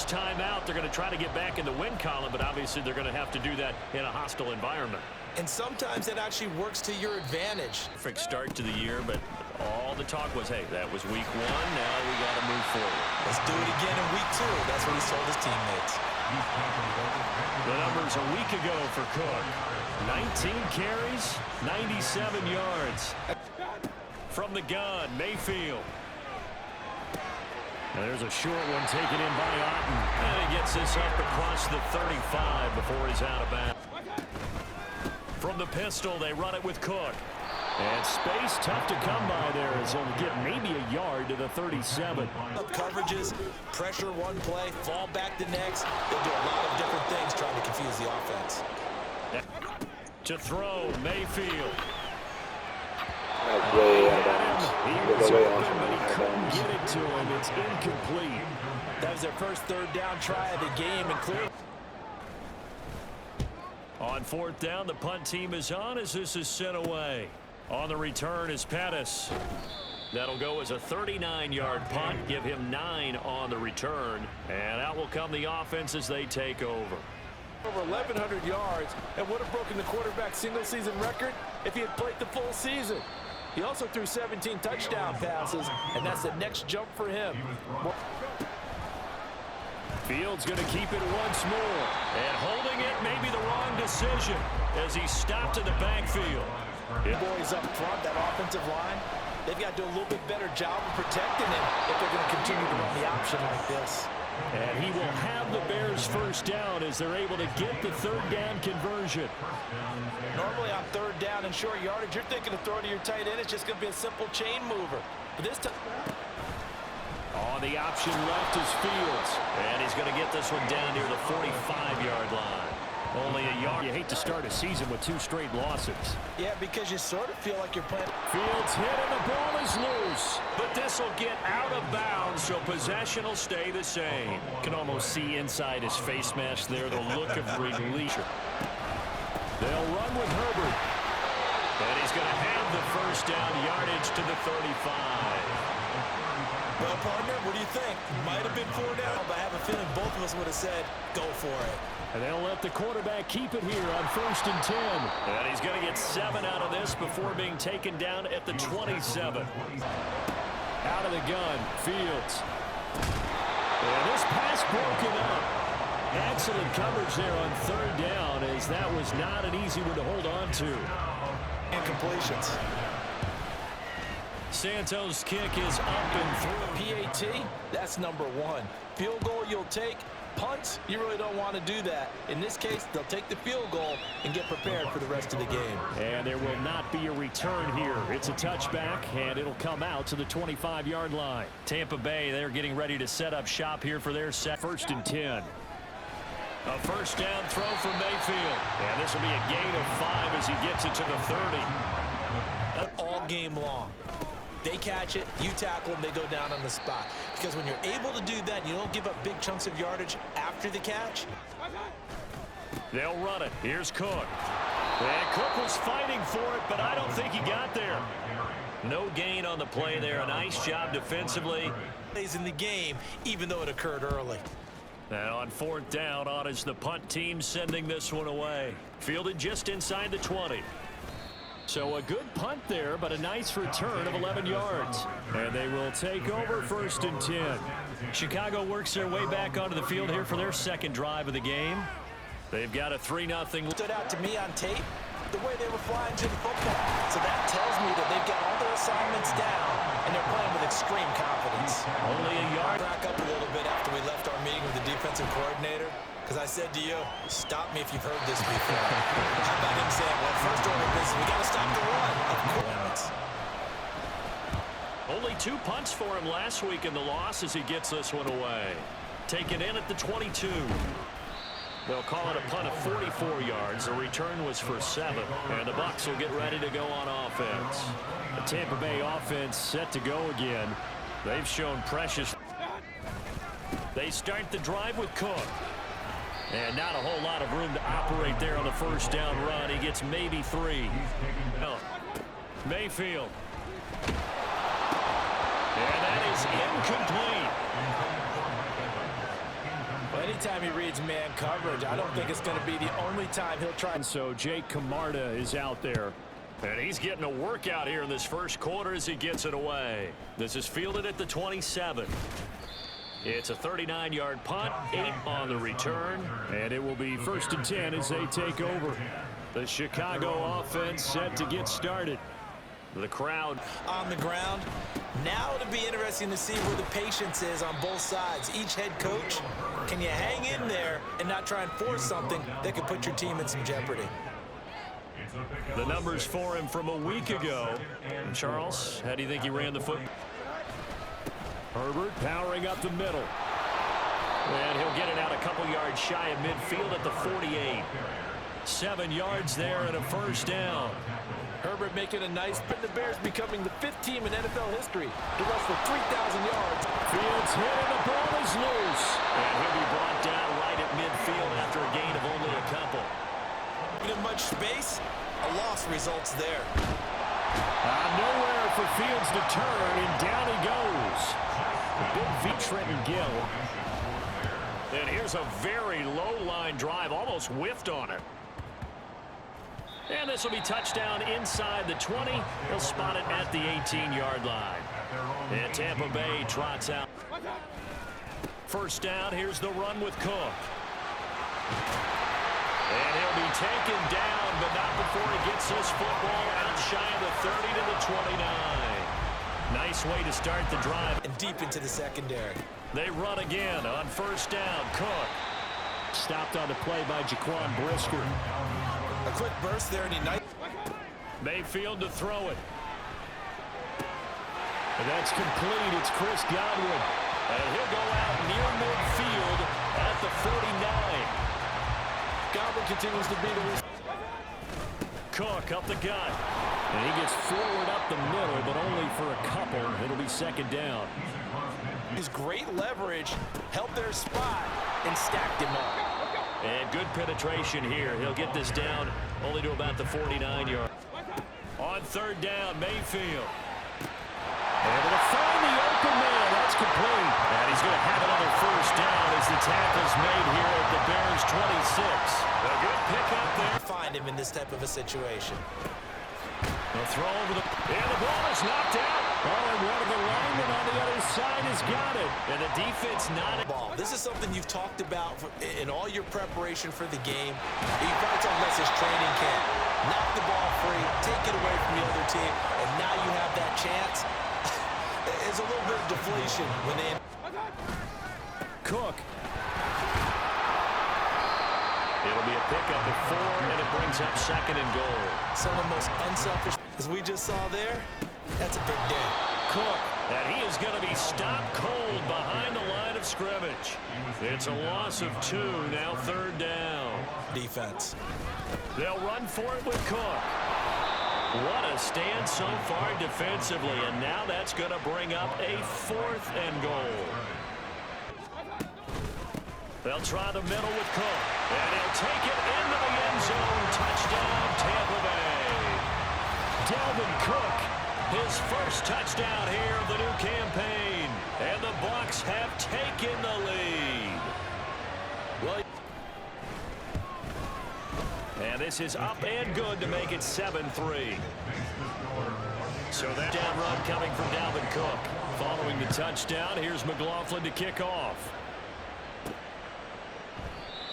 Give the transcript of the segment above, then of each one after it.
first time out. They're going to try to get back in the win column, but obviously they're going to have to do that in a hostile environment. And sometimes that actually works to your advantage. Perfect start to the year, but all the talk was, hey, that was week 1. Now we got to move forward. Let's do it again in week 2. That's what he told his teammates. The numbers a week ago for Cook. 19 carries, 97 yards. From the gun, Mayfield. And there's a short one taken in by Otten. And he gets this up across the 35 before he's out of bounds. From the pistol, they run it with Cook. And space tough to come by there as he'll get maybe a yard to the 37. Coverages, pressure one play, fall back the next. They'll do a lot of different things trying to confuse the offense. To throw, Mayfield. That's way out of bounds. He was open, but he couldn't get it to him. It's incomplete. That was their first third down try of the game, and clearly. On 4th down, the punt team is on as this is sent away. On the return is Pettis. That'll go as a 39-yard punt, give him 9 on the return. And out will come the offense as they take over. Over 1,100 yards and would have broken the quarterback single-season record if he had played the full season. He also threw 17 touchdown passes, and that's the next jump for him. Fields going to keep it once more. And holding it may be the wrong decision as he stopped in the backfield. Boys up front, that offensive line, they've got to do a little bit better job of protecting him if they're going to continue to run the option like this. And he will have the Bears first down as they're able to get the 3rd down conversion. Normally on 3rd down and short yardage, you're thinking of throwing to your tight end. It's just going to be a simple chain mover. But this time... On the option left is Fields. And he's going to get this one down near the 45-yard line. Only a yard. You hate to start a season with 2 straight losses. Yeah, because you sort of feel like you're playing. Fields hit and the ball is loose. But this will get out of bounds, so possession will stay the same. Can almost see inside his face mask there, the look of relief. They'll run with Herbert. And he's going to have the first down, yardage to the 35. Well, partner, what do you think? Might have been 4 down, but I have a feeling both of us would have said, go for it. And they'll let the quarterback keep it here on 1st and 10. And he's going to get 7 out of this before being taken down at the 27. Out of the gun, Fields. And this pass broken up. Excellent coverage there on 3rd down as that was not an easy one to hold on to. Incompletions. Santos' kick is up and through. PAT, that's number 1. Field goal you'll take. Punts, you really don't want to do that. In this case, they'll take the field goal and get prepared for the rest of the game. And there will not be a return here. It's a touchback, and it'll come out to the 25-yard line. Tampa Bay, they're getting ready to set up shop here for their 1st and 10. A first down throw from Mayfield. And this will be a gain of 5 as he gets it to the 30. All game long. They catch it, you tackle them, they go down on the spot. Because when you're able to do that, you don't give up big chunks of yardage after the catch. They'll run it. Here's Cook. And Cook was fighting for it, but I don't think he got there. No gain on the play there. A nice job defensively. Plays in the game, even though it occurred early. And on 4th down, on is the punt team sending this one away. Fielded just inside the 20. So a good punt there, but a nice return of 11 yards. And they will take over 1st and 10. Chicago works their way back onto the field here for their 2nd drive of the game. They've got a 3-0. Stood out to me on tape the way they were flying to the football. So that tells me that they've got all their assignments down, and they're playing with extreme confidence. Only a yard. Back up a little bit after we left our meeting with the defensive coordinator. Because I said to you, stop me if you've heard this before. How about him saying, well, first order of business, we got to stop the run. Of course. Only 2 punts for him last week in the loss as he gets this one away. Taken in at the 22. They'll call it a punt of 44 yards. The return was for 7. And the Bucs will get ready to go on offense. The Tampa Bay offense set to go again. They've shown precious. They start the drive with Cook. And not a whole lot of room to operate there on the first down run. He gets maybe 3. Mayfield. And that is incomplete. Anytime he reads man coverage, I don't think it's going to be the only time he'll try. And so Jake Camarda is out there. And he's getting a workout here in this first quarter as he gets it away. This is fielded at the 27. It's a 39-yard punt, 8 on the return. And it will be 1st and 10 as they take over. The Chicago offense set to get started. The crowd on the ground. Now it'll be interesting to see where the patience is on both sides. Each head coach, can you hang in there and not try and force something that could put your team in some jeopardy? The numbers for him from a week ago. And Charles, how do you think he ran the foot? Herbert powering up the middle. And he'll get it out a couple yards shy of midfield at the 48. 7 yards there and a first down. Herbert making a nice spin. The Bears becoming the 5th team in NFL history to rush for 3,000 yards. Fields hit and the ball is loose. And he'll be brought down right at midfield after a gain of only a couple. In much space, a loss results there. Nowhere for Fields to turn, and down he goes. Big feet Trenton Gill. And here's a very low line drive, almost whiffed on it. And this will be touchdown inside the 20. He'll spot it at the 18-yard line. And Tampa Bay trots out. First down, here's the run with Cook. And he'll be taken down, but not before he gets his football out shy of the 30 to the 29. Nice way to start the drive. And deep into the secondary. They run again on first down. Cook. Stopped on the play by Jaquan Brisker. A quick burst there, and he Mayfield to throw it. And that's complete. It's Chris Godwin. And he'll go out near midfield at the 49. Godwin continues to be the Cook up the gut. And he gets forward up the middle, but only for a couple. It'll be second down. His great leverage helped their spot and stacked him up. And good penetration here. He'll get this down only to about the 49-yard. On third down, Mayfield. Able to find the open man. That's complete. And he's going to have another first down as the tackle's made here at the Bears' 26. A good pickup there. Find him in this type of a situation. They'll throw over the... And the ball is knocked out. Oh, and one of the linemen on the other side has got it. And the defense not... Ball. This is something you've talked about in all your preparation for the game. You've probably talked about this training camp. Knock the ball free, take it away from the other team, and now you have that chance. There's a little bit of deflation when they... Cook. It'll be a pickup of 4, and it brings up second and goal. Some of the most unselfish, as we just saw there, that's a big day. Cook, and he is going to be stopped cold behind the line of scrimmage. It's a loss of 2, now third down. Defense. They'll run for it with Cook. What a stand so far defensively, and now that's going to bring up a 4th and goal. They'll try the middle with Cook, and he'll take it into the end zone. Touchdown, Tampa Bay. Dalvin Cook, his first touchdown here of the new campaign, and the Bucs have taken the lead. Well, and this is up and good to make it 7-3. So that down run coming from Dalvin Cook. Following the touchdown, here's McLaughlin to kick off.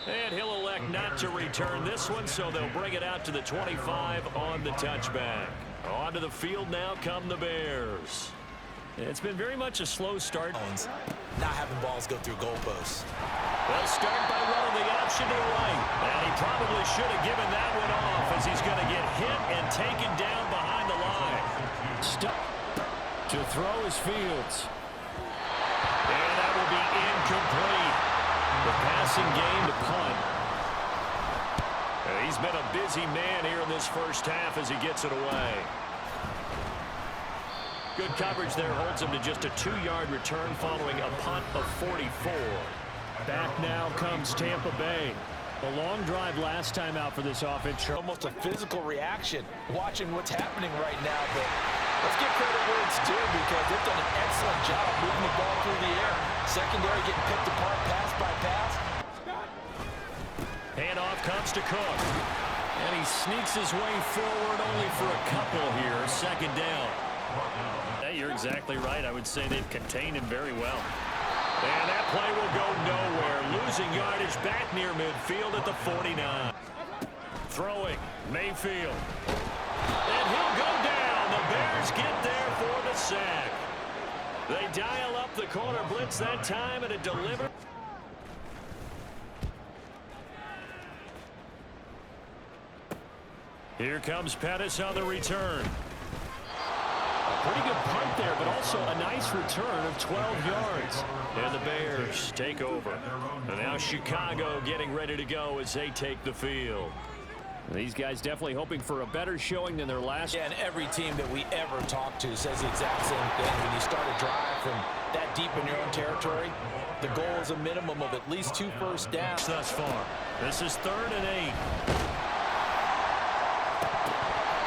And he'll elect not to return this one, so they'll bring it out to the 25 on the touchback. Onto the field now come the Bears. It's been very much a slow start. Not having balls go through goalposts. They'll start by running the option to right. And he probably should have given that one off as he's going to get hit and taken down behind the line. To throw is Fields. And that will be incomplete. The passing game to punt. And he's been a busy man here in this first half as he gets it away. Good coverage there holds him to just a 2-yard return following a punt of 44. Back now comes Tampa Bay. A long drive last time out for this offense. Almost a physical reaction watching what's happening right now, but let's give credit where it's due because they've done an excellent job moving the ball through the air. Secondary getting picked apart pass by pass. comes to Cook. And he sneaks his way forward only for a couple here. Second down. Hey, you're exactly right. I would say they've contained him very well. And that play will go nowhere. Losing yardage back near midfield at the 49. Throwing, Mayfield. And he'll go down. The Bears get there for the sack. They dial up the corner blitz that time, and it delivers. Here comes Pettis on the return. A pretty good punt there, but also a nice return of 12 yards. And the Bears take over. And now Chicago getting ready to go as they take the field. These guys definitely hoping for a better showing than their last. Yeah, and every team that we ever talk to says the exact same thing. When you start a drive from that deep in your own territory, the goal is a minimum of at least 2 first downs. Thus far, this is 3rd and 8.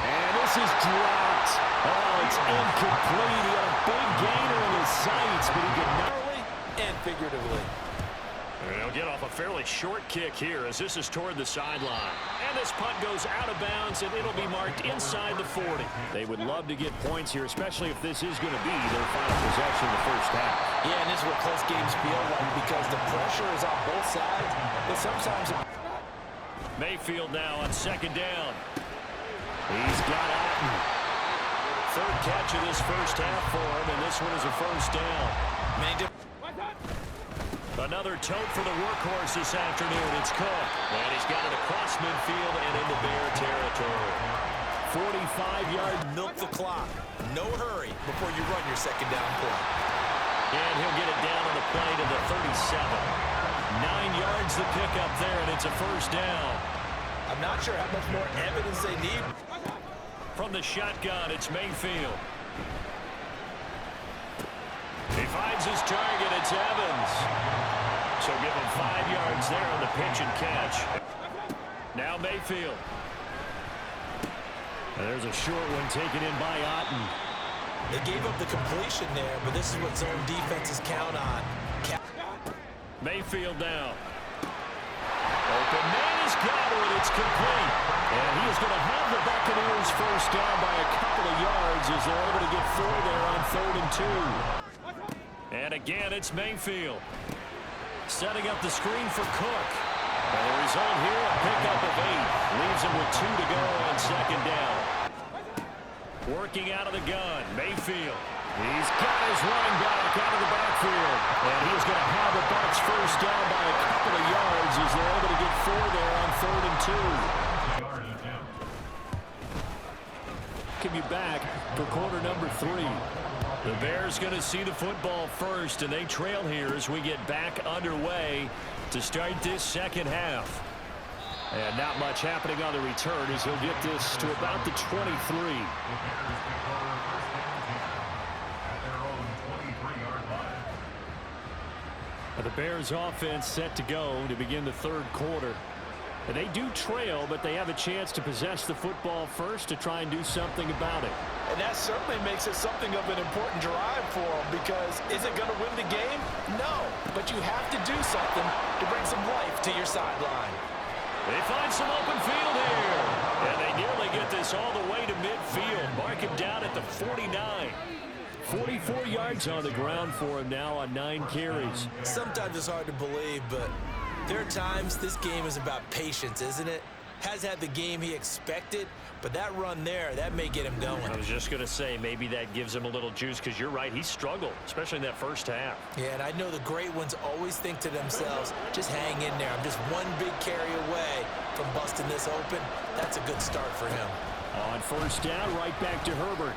And this is dropped. Oh, it's incomplete. He had a big gainer in his sights, but he could not. And figuratively. And he'll get off a fairly short kick here as this is toward the sideline. And this punt goes out of bounds, and it'll be marked inside the 40. They would love to get points here, especially if this is going to be their final possession in the first half. Yeah, and this is what close games feel like because the pressure is on both sides, but sometimes... Mayfield now on 2nd down. He's got Otten. 3rd catch of this first half for him, and this one is a first down. Another tote for the workhorse this afternoon. It's Cook. And he's got it across midfield and into Bear territory. 45-yard. Milk the clock. No hurry before you run your 2nd down play. And he'll get it down on the play to the 37. 9 yards to pick up there, and it's a first down. I'm not sure how much more evidence they need. From the shotgun, it's Mayfield. He finds his target. It's Evans. So give him 5 yards there on the pitch and catch. Now Mayfield. And there's a short one taken in by Otten. They gave up the completion there, but this is what zone defenses count on. Mayfield now. Open man is got it. It's complete. And he is going to have the Buccaneers first down by a couple of yards as they're able to get 4 there on 3rd and 2. And again, it's Mayfield. Setting up the screen for Cook. And the result here, a pickup of 8. Leaves him with 2 to go on 2nd down. Working out of the gun, Mayfield. He's got his running back out of the backfield. And he's going to have the Bucs first down by a couple of yards as they're able to get 4 there on 3rd and 2. Give you back for quarter number 3. The Bears going to see the football first, and they trail here as we get back underway to start this second half. And not much happening on the return as he'll get this to about the 23. The Bears offense set to go to begin the 3rd quarter. And they do trail, but they have a chance to possess the football first to try and do something about it. And that certainly makes it something of an important drive for them because is it going to win the game? No, but you have to do something to bring some life to your sideline. They find some open field here. And they nearly get this all the way to midfield. Mark him down at the 49. 44 yards on the ground for him now on 9 carries. Sometimes it's hard to believe, but there are times this game is about patience, isn't it? Has had the game he expected, but that run there, that may get him going. I was just going to say, maybe that gives him a little juice because you're right, he struggled, especially in that first half. Yeah, and I know the great ones always think to themselves, just hang in there. I'm just one big carry away from busting this open. That's a good start for him. On first down, right back to Herbert.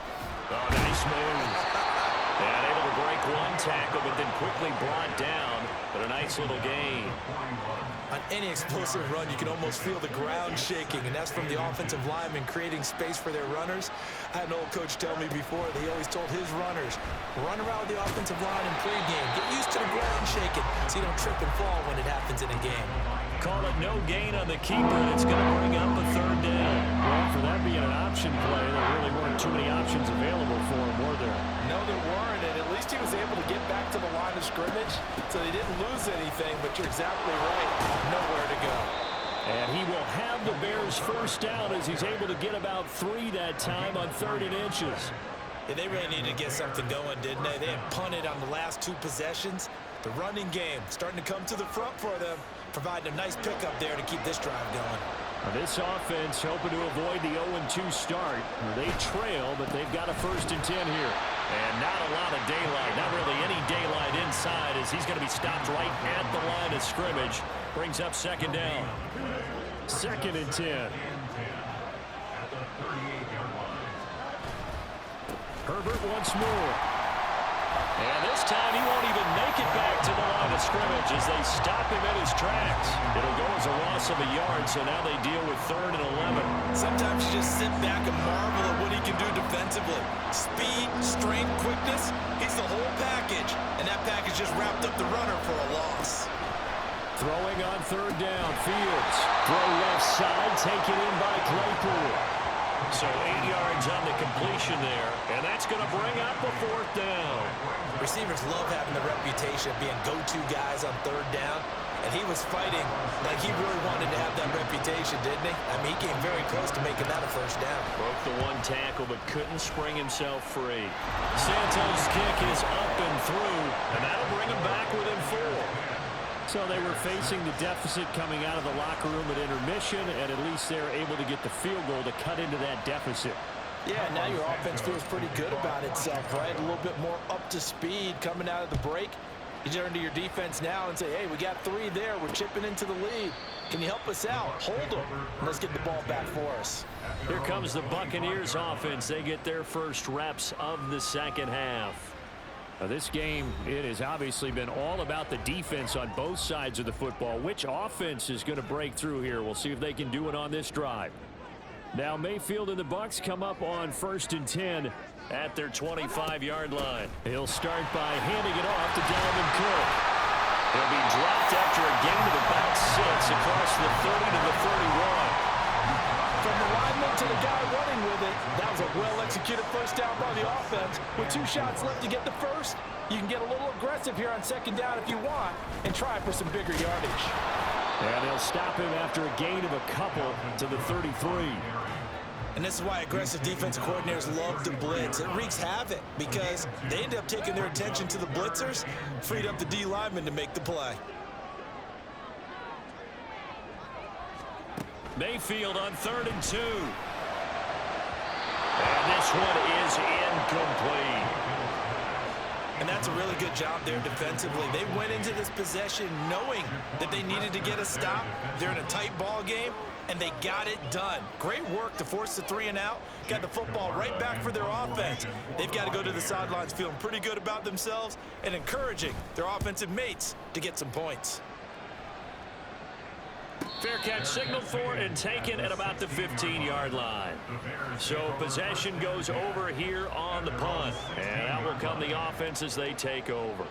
Oh, nice move. And able to break one tackle, but then quickly brought down. But a nice little gain. On any explosive run, you can almost feel the ground shaking, and that's from the offensive linemen creating space for their runners. I had an old coach tell me before, he always told his runners, run around the offensive line in pregame. Get used to the ground shaking so you don't trip and fall when it happens in a game. Call it no gain on the keeper, and it's going to bring up a 3rd down. Well, for that being an option play, there really weren't too many options available for him, were there? No, there weren't, and at least he was able to get back to the line of scrimmage, so they didn't lose anything, but you're exactly right. Nowhere to go. And he will have the Bears first down as he's able to get about 3 that time on 3rd and inches. Yeah, they really needed to get something going, didn't they? They had punted on the last 2 possessions. The running game starting to come to the front for them, providing a nice pickup there to keep this drive going. This offense hoping to avoid the 0-2 start. They trail, but they've got a 1st and 10 here. And not a lot of daylight, not really any daylight inside, as he's going to be stopped right at the line of scrimmage. Brings up 2nd down. 2nd and 10. Herbert once more. And this time he won't even make it back to the line of scrimmage as they stop him in his tracks. It'll go as a loss of a yard, so now they deal with 3rd and 11. Sometimes you just sit back and marvel at what he can do defensively. Speed, strength, quickness, he's the whole package. And that package just wrapped up the runner for a loss. Throwing on 3rd down, Fields. Throw left side, taken in by Claypool. So 8 yards on the completion there, and that's going to bring up a 4th down. Receivers love having the reputation of being go-to guys on 3rd down, and he was fighting like he really wanted to have that reputation, didn't he? I mean, he came very close to making that a 1st down. Broke the 1 tackle, but couldn't spring himself free. Santos' kick is up and through, and that'll bring him back within 4. So they were facing the deficit coming out of the locker room at intermission, and at least they're able to get the field goal to cut into that deficit. Yeah, now your offense feels pretty good about itself, right? A little bit more up to speed coming out of the break. You turn to your defense now and say, hey, we got 3 there. We're chipping into the lead. Can you help us out? Hold them. Let's get the ball back for us. Here comes the Buccaneers offense. They get their first reps of the 2nd half. Now this game, it has obviously been all about the defense on both sides of the football. Which offense is going to break through here? We'll see if they can do it on this drive. Now Mayfield and the Bucs come up on 1st and 10 at their 25-yard line. He'll start by handing it off to Dalvin Cook. He'll be dropped after a gain of about 6 across the 30 to the 31. From the lineman to the guy running with it, that was a well-executed 1st down by the offense. With 2 shots left to get the 1st, you can get a little aggressive here on 2nd down if you want and try for some bigger yardage. And they'll stop him after a gain of a couple to the 33. And this is why aggressive defensive coordinators love to blitz. It wreaks havoc because they end up taking their attention to the blitzers, freed up the D lineman to make the play. Mayfield on 3rd and 2. And this one is incomplete. And that's a really good job there defensively. They went into this possession knowing that they needed to get a stop. They're in a tight ball game, and they got it done. Great work to force the 3 and out. Got the football right back for their offense. They've got to go to the sidelines feeling pretty good about themselves and encouraging their offensive mates to get some points. Fair catch signaled for and taken at about the 15-yard line. So possession goes over here on the punt. And out will come the offense as they take over.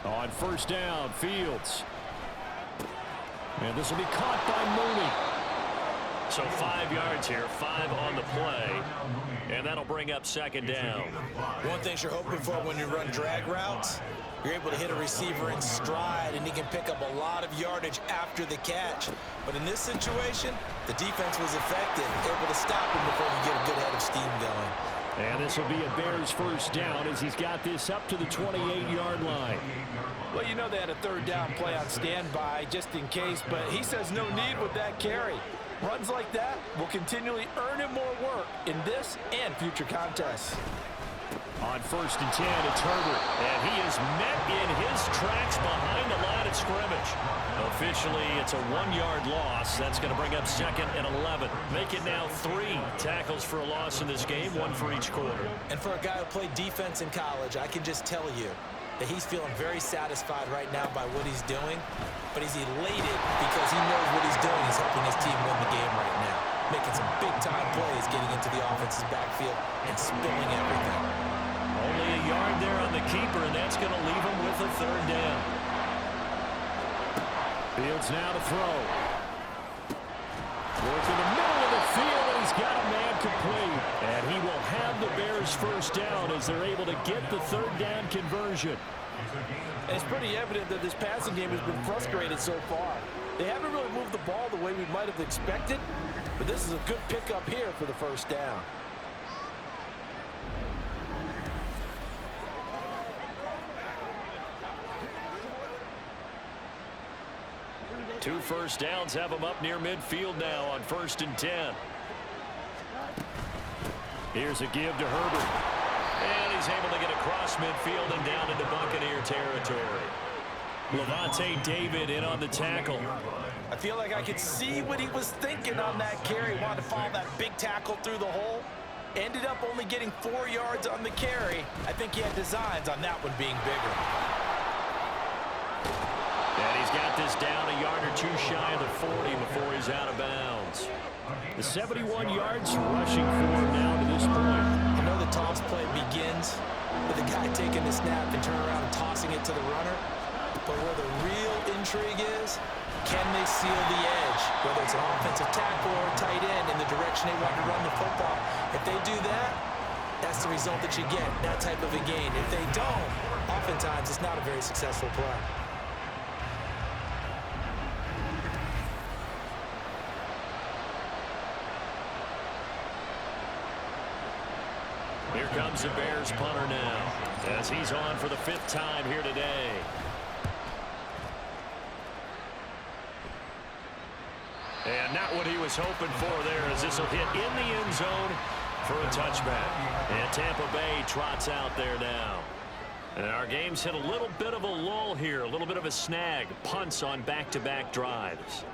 On 1st down, Fields. And this will be caught by Mooney. So 5 yards here, 5 on the play. And that'll bring up 2nd down. One thing you're hoping for when you run drag routes, you're able to hit a receiver in stride, and he can pick up a lot of yardage after the catch. But in this situation, the defense was effective, able to stop him before he get a good head of steam going. And this will be a Bears 1st down as he's got this up to the 28-yard line. Well, you know they had a 3rd down play on standby just in case, but he says no need with that carry. Runs like that will continually earn him more work in this and future contests. On 1st and 10, it's Herbert. And he is met in his tracks behind the line of scrimmage. Officially, it's a 1-yard loss. That's going to bring up 2nd and 11. Make it now 3 tackles for a loss in this game, 1 for each quarter. And for a guy who played defense in college, I can just tell you that he's feeling very satisfied right now by what he's doing. But he's elated because he knows what he's doing is helping his team win the game right now. Making some big-time plays, getting into the offense's backfield and spilling everything. Only a yard there on the keeper, and that's going to leave him with a 3rd down. Fields now to throw. Work in the middle of the field, and he's got a man complete. And he will have the Bears first down as they're able to get the third down conversion. And it's pretty evident that this passing game has been frustrated so far. They haven't really moved the ball the way we might have expected, but this is a good pickup here for the first down. Two first downs have them up near midfield now on 1st and 10. Here's a give to Herbert. And he's able to get across midfield and down into Buccaneer territory. Levante David in on the tackle. I feel like I could see what he was thinking on that carry. Wanted to follow that big tackle through the hole. Ended up only getting 4 yards on the carry. I think he had designs on that one being bigger. And he's got this down a yard or two shy of the 40 before he's out of bounds. The 71 yards rushing for him now to this point. I know the toss play begins with the guy taking the snap and turning around and tossing it to the runner. But where the real intrigue is, can they seal the edge? Whether it's an offensive tackle or a tight end in the direction they want to run the football. If they do that, that's the result that you get, that type of a gain. If they don't, oftentimes it's not a very successful play. Here comes the Bears punter now as he's on for the 5th time here today. And not what he was hoping for there as this will hit in the end zone for a touchback. And Tampa Bay trots out there now. And our game's hit a little bit of a lull here, a little bit of a snag. Punts on back-to-back drives.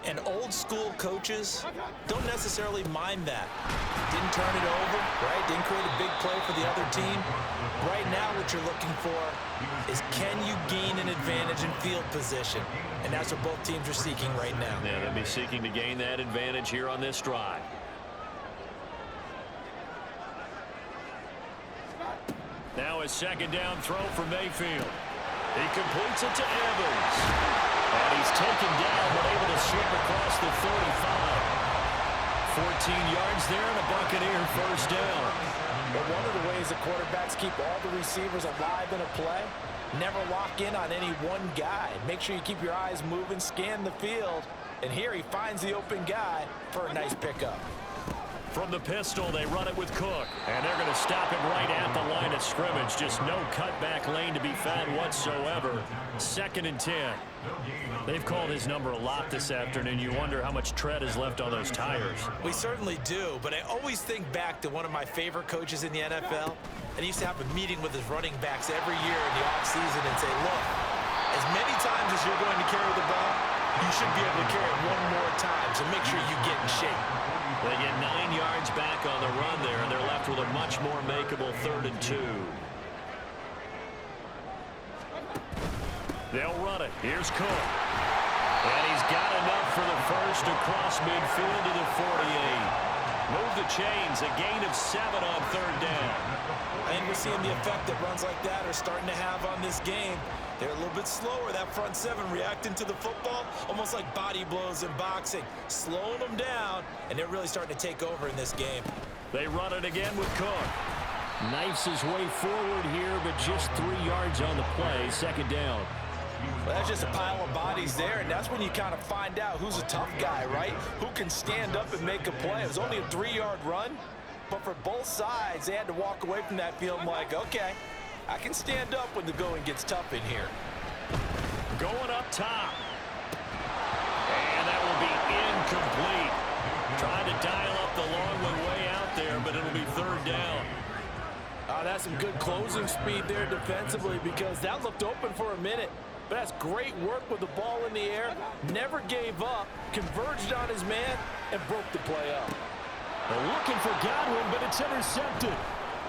And old school coaches don't necessarily mind that. Didn't turn it over, right? Didn't create a big play for the other team. Right now what you're looking for is can you gain an advantage in field position? And that's what both teams are seeking right now. Yeah, they'll be seeking to gain that advantage here on this drive. Now a 2nd down throw for Mayfield. He completes it to Evans. And he's taken down but able to slip across the 35. 14 yards there and a Buccaneer first down. But one of the ways the quarterbacks keep all the receivers alive in a play, never lock in on any one guy. Make sure you keep your eyes moving, scan the field. And here he finds the open guy for a nice pickup. From the pistol, they run it with Cook. And they're going to stop him right at the line of scrimmage. Just no cutback lane to be found whatsoever. 2nd and 10. They've called his number a lot this afternoon. You wonder how much tread is left on those tires. We certainly do, but I always think back to one of my favorite coaches in the NFL. And he used to have a meeting with his running backs every year in the offseason and say, look, as many times as you're going to carry the ball, you should be able to carry it one more time, so make sure you get in shape. They get 9 yards back on the run there, and they're left with a much more makeable 3rd and 2. They'll run it. Here's Cook. And he's got enough for the first across midfield to the 48. Move the chains, a gain of 7 on 3rd down. And we're seeing the effect that runs like that are starting to have on this game. They're a little bit slower, that front 7 reacting to the football, almost like body blows in boxing, slowing them down, and they're really starting to take over in this game. They run it again with Cook. Knifes his way forward here, but just 3 yards on the play, 2nd down. Well, that's just a pile of bodies there, and that's when you kind of find out who's a tough guy, right? Who can stand up and make a play. It was only a 3-yard run, but for both sides, they had to walk away from that field like, okay, I can stand up when the going gets tough in here. Going up top. And that will be incomplete. Trying to dial up the long one way out there, but it'll be 3rd down. That's some good closing speed there defensively because that looked open for a minute. But that's great work with the ball in the air. Never gave up, converged on his man, and broke the play up. They're looking for Godwin, but it's intercepted.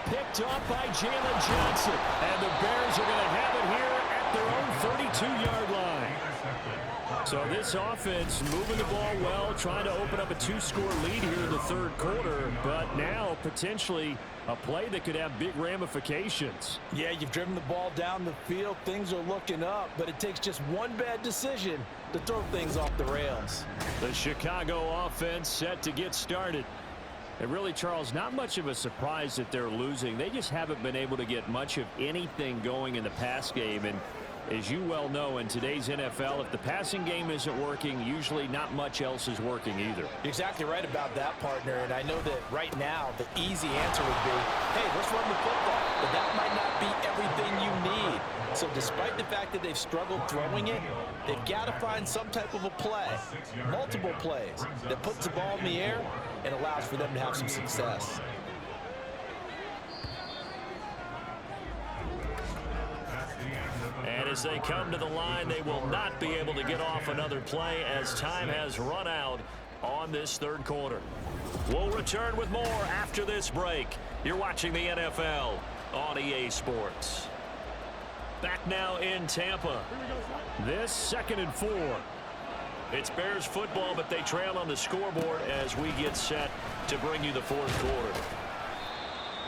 Picked off by Jalen Johnson. And the Bears are going to have it here at their own 32-yard line. So this offense moving the ball well, trying to open up a 2-score lead here in the 3rd quarter. But now potentially a play that could have big ramifications. Yeah, you've driven the ball down the field. Things are looking up, but it takes just one bad decision to throw things off the rails. The Chicago offense set to get started. And really, Charles, not much of a surprise that they're losing. They just haven't been able to get much of anything going in the pass game. And as you well know, in today's NFL, if the passing game isn't working, usually not much else is working either. You're exactly right about that, partner. And I know that right now the easy answer would be, hey, let's run the football. But that might not be everything you need. So despite the fact that they've struggled throwing it, they've got to find some type of a play, multiple plays, that puts the ball in the air and allows for them to have some success. And as they come to the line, they will not be able to get off another play as time has run out on this third quarter. We'll return with more after this break. You're watching the NFL on EA Sports. Back now in Tampa. This 2nd and 4. It's Bears football, but they trail on the scoreboard as we get set to bring you the fourth quarter.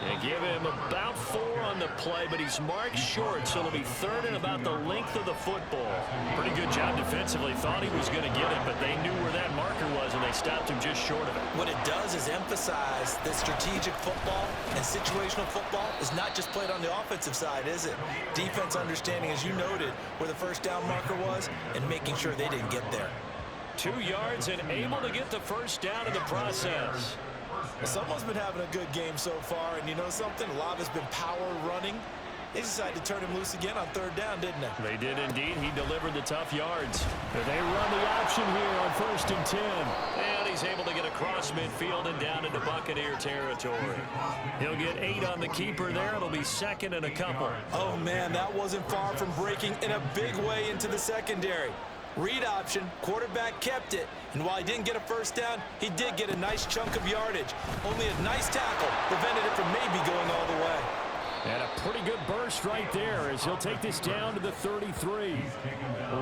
And give him about 4 on the play, but he's marked short, so it'll be 3rd and about the length of the football. Pretty good job defensively. Thought he was going to get it, but they knew where that marker was, and they stopped him just short of it. What it does is emphasize that strategic football and situational football is not just played on the offensive side, is it? Defense understanding, as you noted, where the first down marker was and making sure they didn't get there. 2 yards and able to get the first down in the process. Someone's been having a good game so far, and you know something? A lot of it's been power running. They decided to turn him loose again on 3rd down, didn't they? They did indeed. He delivered the tough yards. And they run the option here on 1st and 10. And he's able to get across midfield and down into Buccaneer territory. He'll get 8 on the keeper there. It'll be 2nd and a couple. Oh, man, that wasn't far from breaking in a big way into the secondary. Read option, quarterback kept it, and while he didn't get a first down, he did get a nice chunk of yardage. Only a nice tackle prevented it from maybe going all the way. And a pretty good burst right there as he'll take this down to the 33.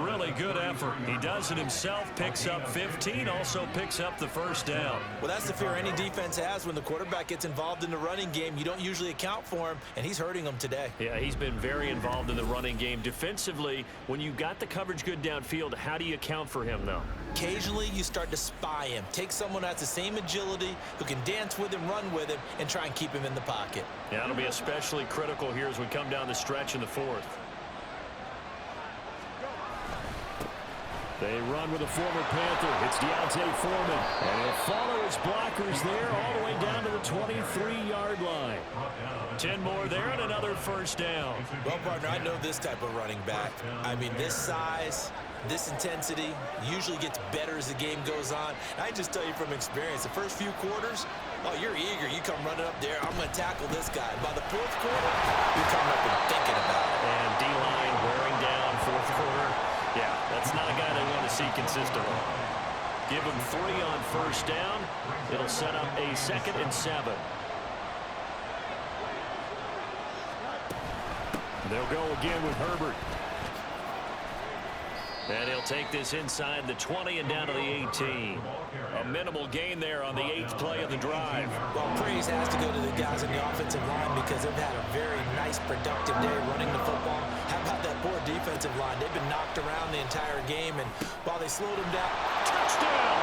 Really good effort. He does it himself, picks up 15, also picks up the first down. Well, that's the fear any defense has when the quarterback gets involved in the running game. You don't usually account for him, and he's hurting them today. Yeah, he's been very involved in the running game. Defensively, when you got the coverage good downfield, how do you account for him, though? Occasionally, you start to spy him. Take someone who has the same agility, who can dance with him, run with him, and try and keep him in the pocket. Yeah, it'll be especially critical here as we come down the stretch in the 4th. They run with a former Panther. It's Deontay Foreman. And he'll follow his blockers there all the way down to the 23-yard line. 10 more there and another first down. Well, partner, I know this type of running back. I mean, this size, this intensity usually gets better as the game goes on. I just tell you from experience, the first few quarters, oh, you're eager. You come running up there. I'm going to tackle this guy. By the 4th quarter, you're coming up and thinking about it. And D-line wearing down 4th quarter. Yeah, that's not a guy they want to see consistently. Give him 3 on first down. It'll set up a 2nd and 7. They'll go again with Herbert. And he'll take this inside the 20 and down to the 18. A minimal gain there on the 8th play of the drive. Well, praise has to go to the guys in the offensive line because they've had a very nice, productive day running the football. How about that poor defensive line? They've been knocked around the entire game, and while they slowed them down. Touchdown!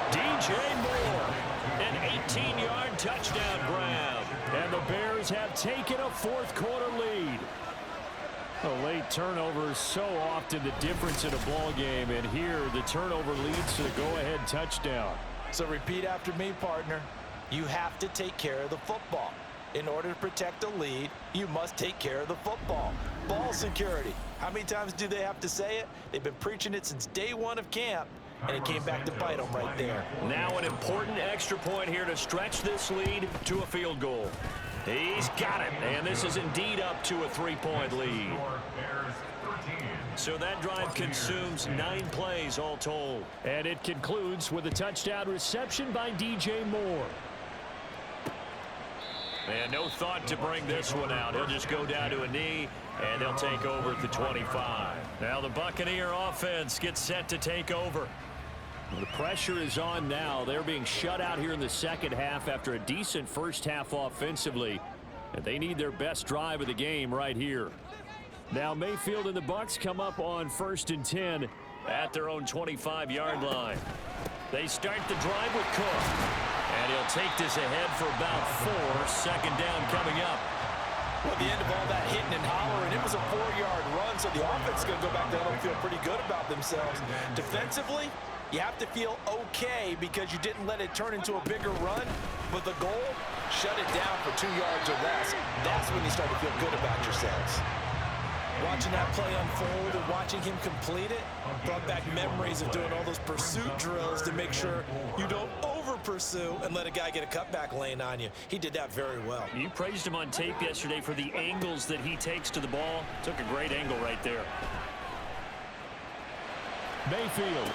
DJ Moore. An 18-yard touchdown grab. And the Bears have taken a 4th quarter lead. A late turnover is so often the difference in a ball game, and here the turnover leads to the go-ahead touchdown. So repeat after me, partner. You have to take care of the football. In order to protect a lead, you must take care of the football. Ball security. How many times do they have to say it? They've been preaching it since day 1 of camp, and it came back to bite them right there. Now an important extra point here to stretch this lead to a field goal. He's got it, and this is indeed up to a 3-point lead. So that drive consumes 9 plays all told. And it concludes with a touchdown reception by DJ Moore. And no thought to bring this one out. He'll just go down to a knee, and they'll take over at the 25. Now the Buccaneer offense gets set to take over. The pressure is on now. They're being shut out here in the second half after a decent first half offensively. And they need their best drive of the game right here. Now Mayfield and the Bucs come up on 1st and 10 at their own 25-yard line. They start the drive with Cook. And he'll take this ahead for about 4. Second down coming up. Well, at the end of all that hitting and hollering, it was a 4-yard run, so the offense is going to go back there and feel pretty good about themselves. Defensively, you have to feel okay because you didn't let it turn into a bigger run. But the goal, shut it down for 2 yards or less. That's when you start to feel good about yourselves. Watching that play unfold and watching him complete it brought back memories of doing all those pursuit drills to make sure you don't over-pursue and let a guy get a cutback lane on you. He did that very well. You praised him on tape yesterday for the angles that he takes to the ball. Took a great angle right there. Mayfield.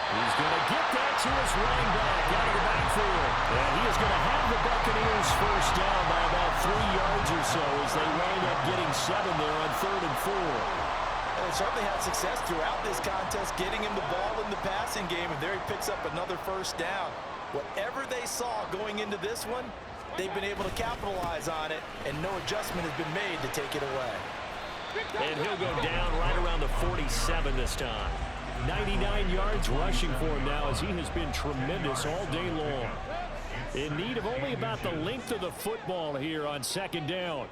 He's going to get that to his running back out of the backfield. And he is going to have the Buccaneers first down by about 3 yards or so as they wind up getting 7 there on 3rd and 4. Well, they certainly had success throughout this contest, getting him the ball in the passing game, and there he picks up another first down. Whatever they saw going into this one, they've been able to capitalize on it, and no adjustment has been made to take it away. And he'll go down right around the 47 this time. 99 yards rushing for him now as he has been tremendous all day long. In need of only about the length of the football here on 2nd down.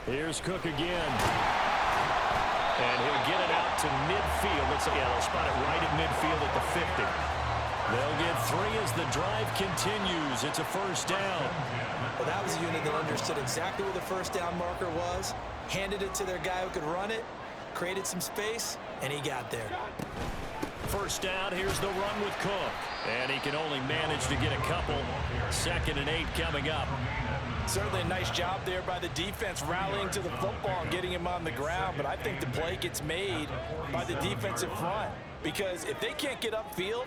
Here's Cook again. And he'll get it out to midfield. They'll spot it right at midfield at the 50. They'll get 3 as the drive continues. It's a first down. Well, that was a unit that understood exactly where the first down marker was, handed it to their guy who could run it, created some space, and he got there. First down, here's the run with Cook. And he can only manage to get a couple. 2nd and 8 coming up. Certainly a nice job there by the defense rallying to the football and getting him on the ground, but I think the play gets made by the defensive front because if they can't get upfield,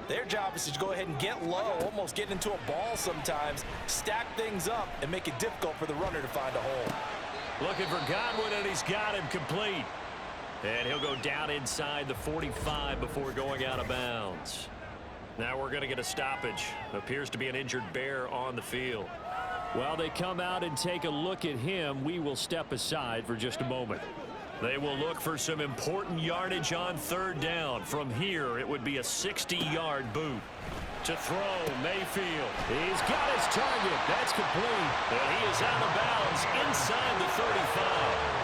their job is to go ahead and get low, almost get into a ball sometimes, stack things up, and make it difficult for the runner to find a hole. Looking for Godwin, and he's got him complete. And he'll go down inside the 45 before going out of bounds. Now we're going to get a stoppage. Appears to be an injured Bear on the field. While they come out and take a look at him, we will step aside for just a moment. They will look for some important yardage on 3rd down. From here, it would be a 60-yard boot. To throw, Mayfield. He's got his target. That's complete. And he is out of bounds inside the 35.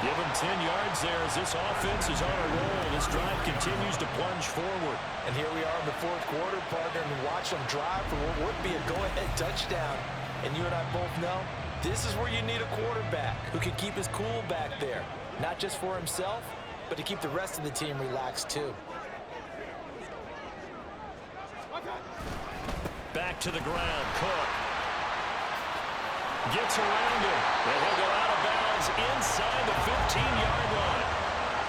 Give him 10 yards there as this offense is on a roll. This drive continues to plunge forward. And here we are in the 4th quarter, partner, and watch them drive for what would be a go-ahead touchdown. And you and I both know this is where you need a quarterback who can keep his cool back there. Not just for himself, but to keep the rest of the team relaxed too. Back to the ground, Cook. Gets around him. And he'll go out of bounds inside the 15-yard line.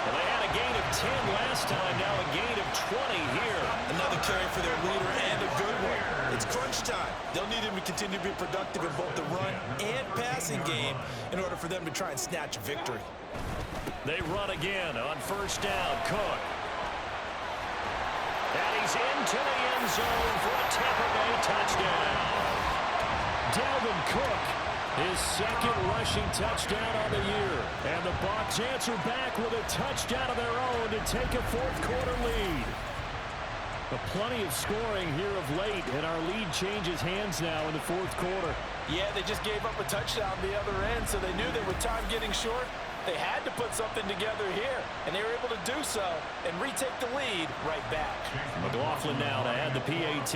And they had a gain of 10 last time, now a gain of 20 here. Another carry for their leader and a good one. It's crunch time. They'll need him to continue to be productive in both the run and passing game in order for them to try and snatch a victory. They run again on 1st down, Cook. And he's into the end zone for a Tampa Bay touchdown. Dalvin Cook, his 2nd rushing touchdown on the year. And the Bucs answer back with a touchdown of their own to take a 4th quarter lead. Plenty of scoring here of late, and our lead changes hands now in the 4th quarter. Yeah, they just gave up a touchdown the other end, so they knew that with time getting short, they had to put something together here, and they were able to do so and retake the lead right back. McLaughlin now to add the PAT.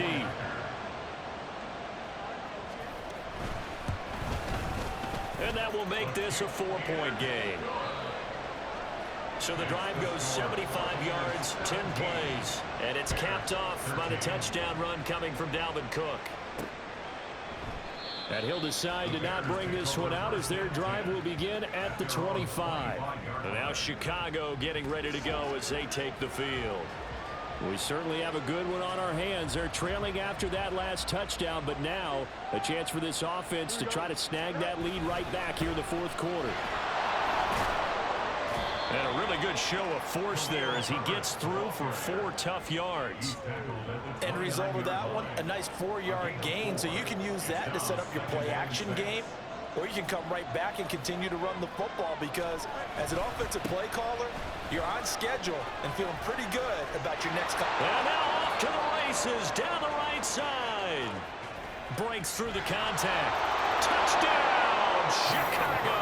And that will make this a 4-point game. So the drive goes 75 yards, 10 plays, and it's capped off by the touchdown run coming from Dalvin Cook. And he'll decide to not bring this one out as their drive will begin at the 25. And now Chicago getting ready to go as they take the field. We certainly have a good one on our hands. They're trailing after that last touchdown, but now a chance for this offense to try to snag that lead right back here in the 4th quarter. And a really good show of force there as he gets through for 4 tough yards. End result of that one, a nice 4-yard gain, so you can use that to set up your play-action game, or you can come right back and continue to run the football because as an offensive play caller, you're on schedule and feeling pretty good about your next couple. And now off to the races down the right right side. Breaks through the contact. Touchdown, Chicago.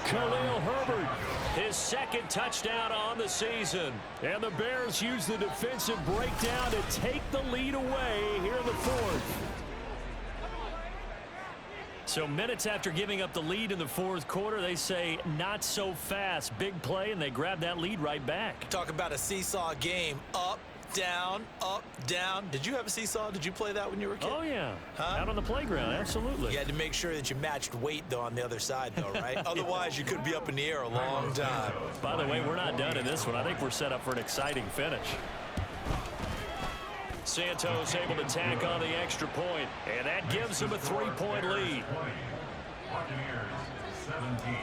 Khalil Herbert, his second touchdown on the season. And the Bears use the defensive breakdown to take the lead away here in the fourth. So minutes after giving up the lead in the fourth quarter, they say not so fast. Big play, and they grab that lead right back. Talk about a seesaw game. Up, down, up, down. Did you have a seesaw? Did you play that when you were a kid? Oh, yeah. Huh? Out on the playground, absolutely. You had to make sure that you matched weight, though, on the other side, though, right? Otherwise, you could be up in the air a long time. By the way, we're not done in this one. I think we're set up for an exciting finish. Santos able to tack on the extra point, and that gives him a 3-point lead. Buccaneers 17.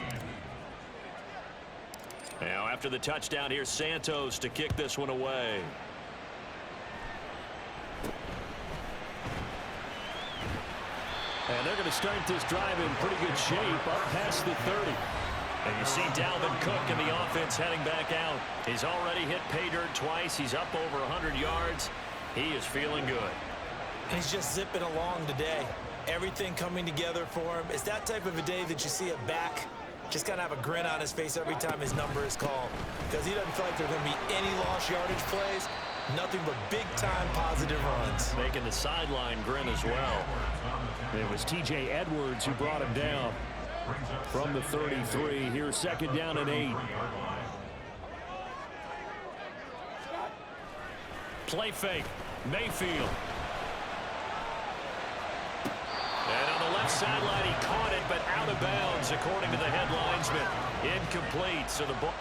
Now after the touchdown, here's Santos to kick this one away. And they're going to start this drive in pretty good shape up past the 30. And you see Dalvin Cook in the offense heading back out. He's already hit pay dirt twice. He's up over 100 yards. He is feeling good. He's just zipping along today. Everything coming together for him. It's that type of a day that you see a back just kind of have a grin on his face every time his number is called, because he doesn't feel like there's going to be any lost yardage plays. Nothing but big-time positive runs. Making the sideline grin as well. It was T.J. Edwards who brought him down from the 33. Here's second down and 8. Play fake. Mayfield. And on the left sideline, he caught it, but out of bounds, according to the head linesman. Incomplete, so the ball.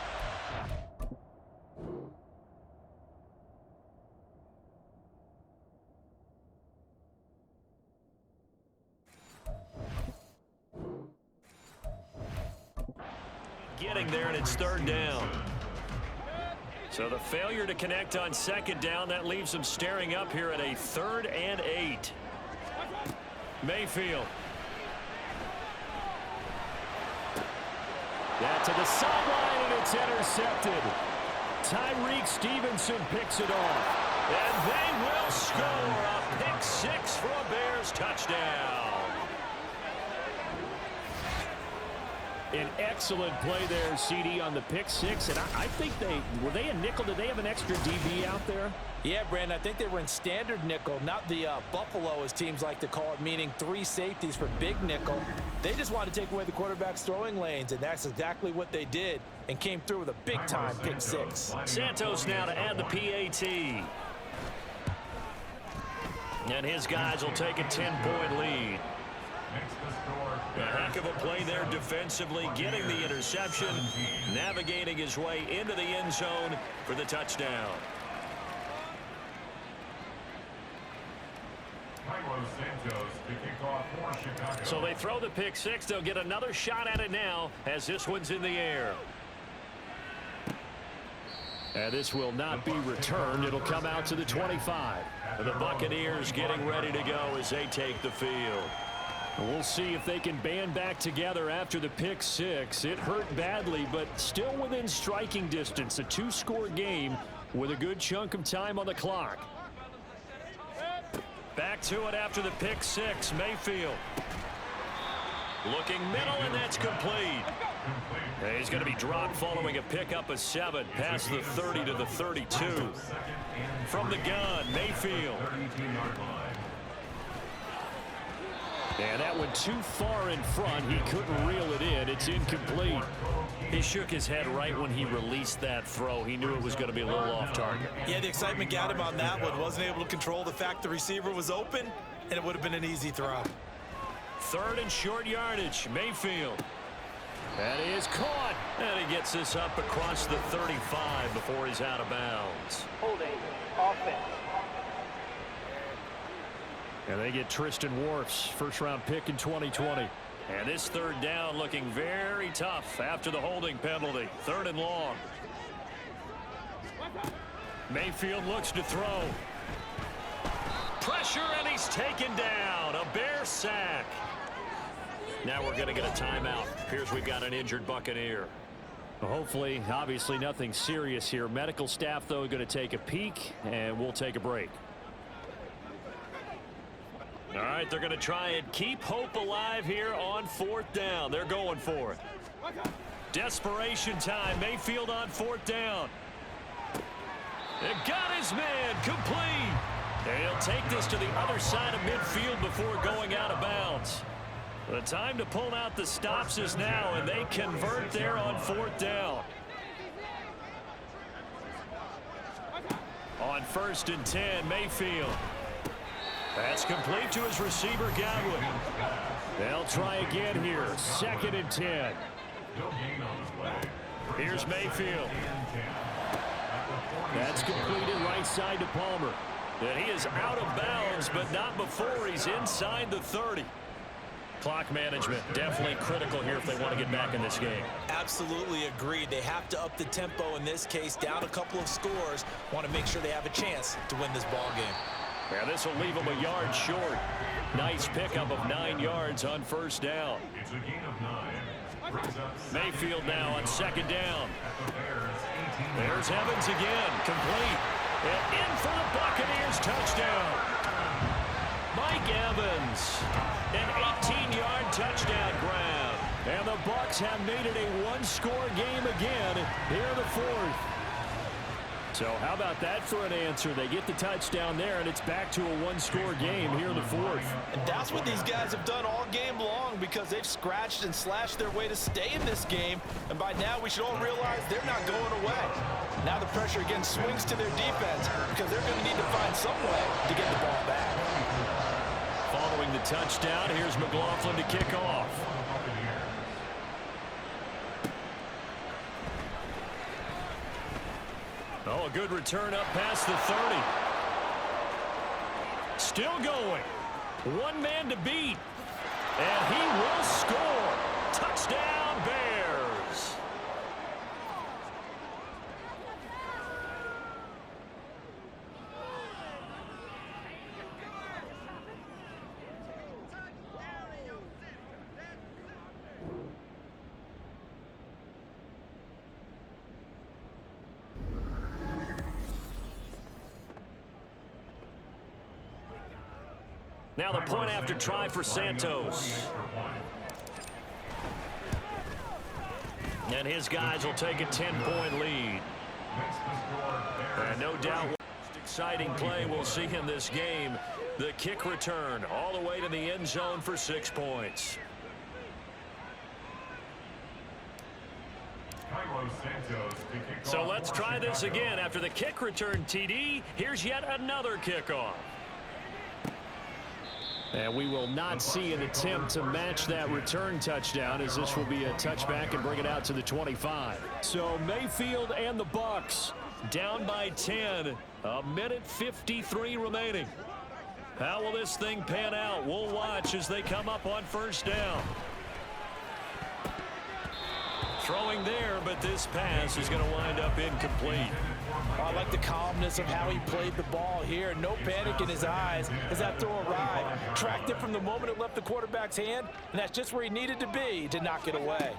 Getting there, and it's third down. So the failure to connect on second down, that leaves them staring up here at a 3rd and 8. Mayfield. That to the sideline, and it's intercepted. Tyreek Stevenson picks it off. And they will score a pick 6 for a Bears touchdown. An excellent play there, CD, on the pick 6. And I think were they a nickel? Did they have an extra DB out there? Yeah, Brandon, I think they were in standard nickel, not the Buffalo, as teams like to call it, meaning 3 safeties for big nickel. They just wanted to take away the quarterback's throwing lanes, and that's exactly what they did, and came through with a big-time pick 6. Santos now to add the PAT. And his guys will take a 10-point lead. A heck of a play there defensively, getting the interception, navigating his way into the end zone for the touchdown. So they throw the pick 6. They'll get another shot at it now as this one's in the air. And this will not be returned. It'll come out to the 25. And the Buccaneers getting ready to go as they take the field. We'll see if they can band back together after the pick 6. It hurt badly, but still within striking distance. A 2-score game with a good chunk of time on the clock. Back to it after the pick 6. Mayfield. Looking middle, and that's complete. He's going to be dropped following a pickup of 7 past the 30 to the 32. From the gun, Mayfield. And that went too far in front. He couldn't reel it in. It's incomplete. He shook his head right when he released that throw. He knew it was going to be a little off target. Yeah, the excitement got him on that one. Wasn't able to control the fact the receiver was open, and it would have been an easy throw. 3rd and short yardage. Mayfield. That is caught. And he gets this up across the 35 before he's out of bounds. Holding offense. And they get Tristan Wirfs, first-round pick in 2020. And this 3rd down looking very tough after the holding penalty. 3rd and long. Mayfield looks to throw. Pressure, and he's taken down. A Bear sack. Now we're going to get a timeout. Here's we've got an injured Buccaneer. Well, hopefully, obviously nothing serious here. Medical staff, though, going to take a peek, and we'll take a break. All right, they're going to try and keep hope alive here on 4th down. They're going for it. Desperation time. Mayfield on 4th down. It got his man complete. And he'll take this to the other side of midfield before going out of bounds. The time to pull out the stops is now, and they convert there on 4th down. On 1st and 10, Mayfield. That's complete to his receiver, Godwin. They'll try again here. 2nd and 10. Here's Mayfield. That's completed right side to Palmer. And he is out of bounds, but not before he's inside the 30. Clock management definitely critical here if they want to get back in this game. Absolutely agreed. They have to up the tempo in this case, down a couple of scores. Want to make sure they have a chance to win this ball game. Yeah, this will leave them a yard short. Nice pickup of 9 yards on 1st down. It's a gain of 9. Mayfield now on 2nd down. There's Evans again, complete. And in for the Buccaneers touchdown. Mike Evans, an 18-yard touchdown grab. And the Bucs have made it a one-score game again here in the 4th. So how about that for an answer? They get the touchdown there, and it's back to a one-score game here in the 4th. And that's what these guys have done all game long because they've scratched and slashed their way to stay in this game. And by now, we should all realize they're not going away. Now the pressure again swings to their defense because they're going to need to find some way to get the ball back. Following the touchdown, here's McLaughlin to kick off. Oh, a good return up past the 30. Still going. One man to beat. And he will score. Touchdown, Bears. Now the point after try for Santos. And his guys will take a 10-point lead. And no doubt, most exciting play we'll see in this game. The kick return all the way to the end zone for 6 points. So let's try this again. After the kick return TD, here's yet another kickoff. And we will not see an attempt to match that return touchdown, as this will be a touchback and bring it out to the 25. So Mayfield and the Bucs Down by 10. A minute 53 remaining. How will this thing pan out? We'll watch as they come up on 1st down. Throwing there, but this pass is going to wind up incomplete. I like the calmness of how he played the ball here. No panic in his eyes as that throw arrived. Tracked it from the moment it left the quarterback's hand, and that's just where he needed to be to knock it away.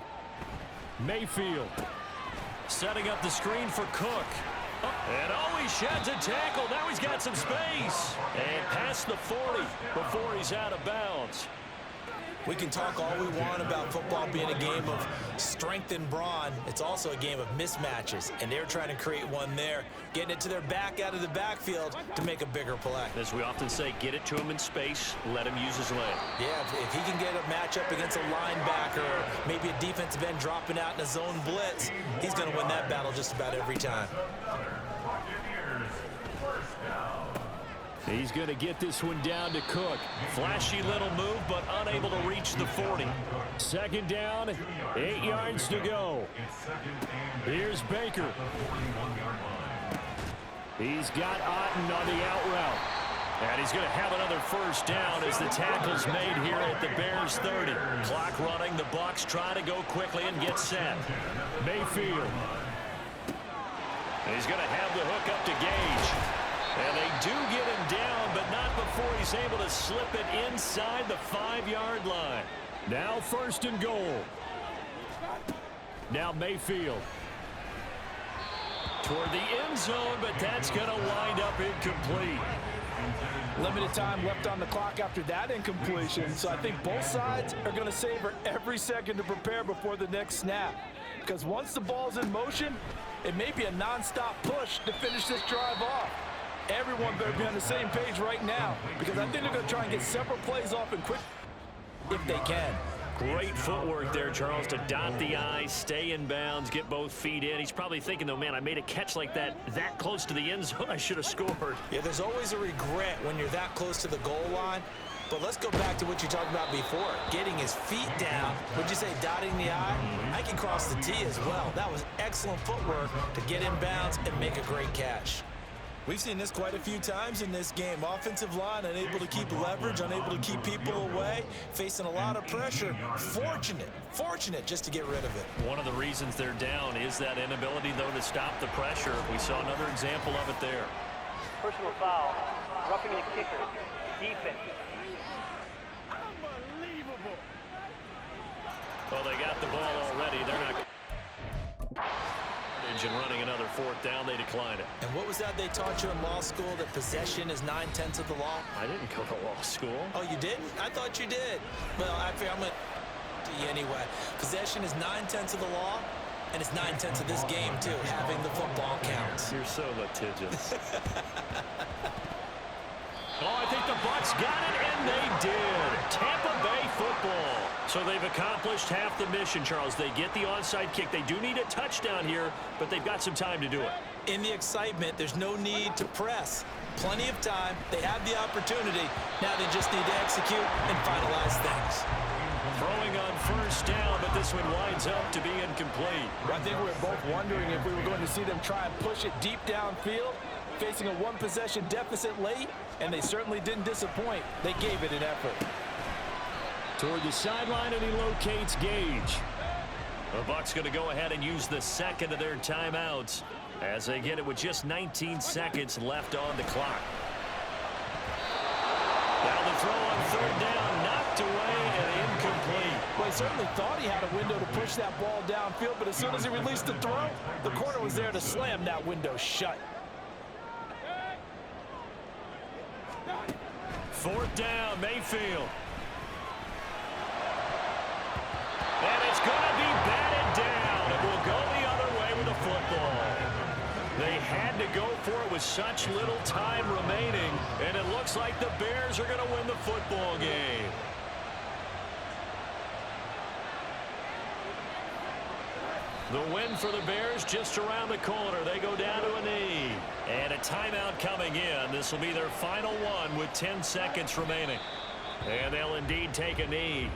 Mayfield setting up the screen for Cook. And he sheds a tackle. Now he's got some space. And past the 40 before he's out of bounds. We can talk all we want about football being a game of strength and brawn. It's also a game of mismatches, and they're trying to create one there, getting it to their back out of the backfield to make a bigger play. As we often say, get it to him in space, let him use his leg. Yeah, if he can get a matchup against a linebacker or maybe a defensive end dropping out in a zone blitz, he's going to win that battle just about every time. He's going to get this one down to Cook. Flashy little move, but unable to reach the 40. 2nd down, 8 yards to go. Here's Baker. He's got Otten on the out route. And he's going to have another 1st down as the tackle's made here at the Bears 30. Clock running. The Bucs try to go quickly and get set. Mayfield. He's going to have the hook up to Gage. And they do get him down, but not before he's able to slip it inside the 5-yard line. Now 1st and goal. Now Mayfield. Toward the end zone, but that's going to wind up incomplete. Limited time left on the clock after that incompletion, so I think both sides are going to savor every second to prepare before the next snap. Because once the ball's in motion, it may be a non-stop push to finish this drive off. Everyone better be on the same page right now, because I think they're going to try and get several plays off and quick if they can. Great footwork there, Charles, to dot the I, stay in bounds, get both feet in. He's probably thinking, though, man, I made a catch like that close to the end zone. I should have scored. Yeah, there's always a regret when you're that close to the goal line. But let's go back to what you talked about before, getting his feet down. Would you say dotting the I? I can cross the T as well. That was excellent footwork to get in bounds and make a great catch. We've seen this quite a few times in this game. Offensive line unable to keep leverage, unable to keep people away, facing a lot of pressure. Fortunate just to get rid of it. One of the reasons they're down is that inability, though, to stop the pressure. We saw another example of it there. Personal foul, roughing the kicker, defense. Unbelievable. Well, they got the ball already. They're not. And running another fourth down, they decline it. And what was that they taught you in law school, that possession is 9/10 of the law? I didn't go to law school. Oh, you didn't? I thought you did. Well, actually, I'm going to you anyway. Possession is 9/10 of the law, and it's 9/10 of this game, too, having the football count. You're so litigious. Oh, I think the Bucs got it, and they did. Tampa Bay football. So they've accomplished half the mission, Charles. They get the onside kick. They do need a touchdown here, but they've got some time to do it. In the excitement, there's no need to press. Plenty of time. They have the opportunity. Now they just need to execute and finalize things. Throwing on first down, but this one winds up to be incomplete. I think we were both wondering if we were going to see them try and push it deep downfield, facing a one-possession deficit late, and they certainly didn't disappoint. They gave it an effort. Toward the sideline, and he locates Gage. The Bucs going to go ahead and use the second of their timeouts as they get it with just 19 seconds left on the clock. Now the throw on third down, knocked away and incomplete. Well, he certainly thought he had a window to push that ball downfield, but as soon as he released the throw, the corner was there to slam that window shut. Fourth down, Mayfield. And it's going to be batted down. It will go the other way with the football. They had to go for it with such little time remaining, and it looks like the Bears are going to win the football game. The win for the Bears just around the corner. They go down to a knee. And a timeout coming in. This will be their final one with 10 seconds remaining. And they'll indeed take a knee.